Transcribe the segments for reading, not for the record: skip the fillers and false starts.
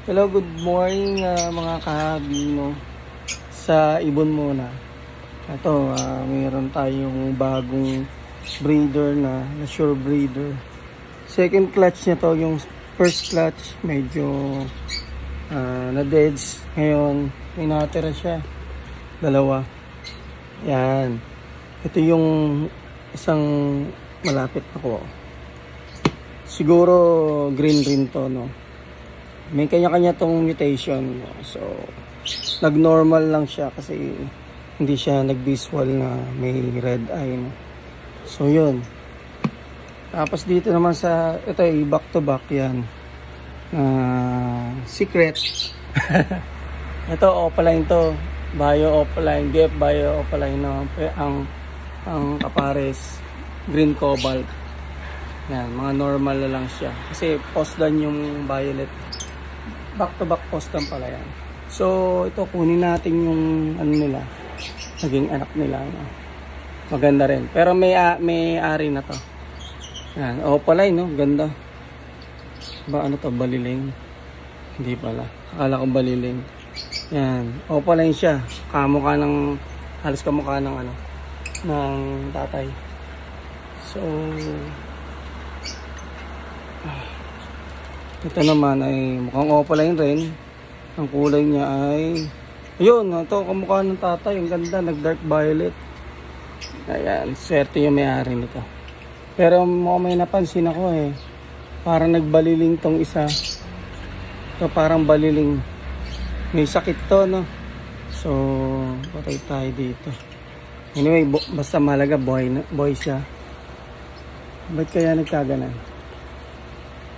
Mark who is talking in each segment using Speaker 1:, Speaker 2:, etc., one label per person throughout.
Speaker 1: Hello, good morning mga kahabino. Sa ibon muna. Ito, mayroon tayong bagong breeder na sure breeder. Second clutch niya to, yung first clutch medyo na-deads. Ngayon, may natira siya. Dalawa. Yan. Ito yung isang malapit ako. Siguro green rin to, no? May kanya-kanya tong mutation, so nag-normal lang siya kasi hindi siya nag-visual na may red eye, no? So yun. Tapos dito naman sa ito ay back to back yan, secret. Ito opaline to, bio opaline, DF bio opaline, no? ang kapares green cobalt. Yan, mga normal na lang siya kasi post dan yung violet. Back to back post lang pala yan. So ito kunin natin yung ano nila, naging anak nila, no? Maganda rin pero may ari na to. Yan, opaline, no? Ganda ba, ano to, baliling? Hindi pala, akala ko baliling. Yan, opaline siya, kamukha ng, halos kamukha ng ano, ng tatay. So ito naman ay mukhang opaline rin. Ang kulay niya ay ayun, ito kamukha ng tatay. Ang ganda, nag dark violet. Ayan, swerte yung may-ari nito. Pero may napansin ako parang nagbaliling tong isa. Ito parang baliling. May sakit to, no? So patay tayo dito. Anyway, basta mahalaga boy siya. Ba't kaya nagkaganan?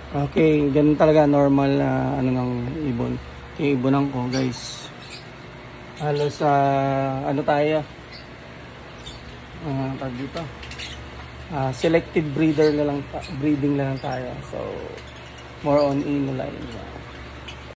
Speaker 1: Okay, ganun talaga normal na ano ng ibon. Yung ibonan ko, guys. Halos ano tayo? Tag dito. Selective breeding na lang tayo. So more on inline.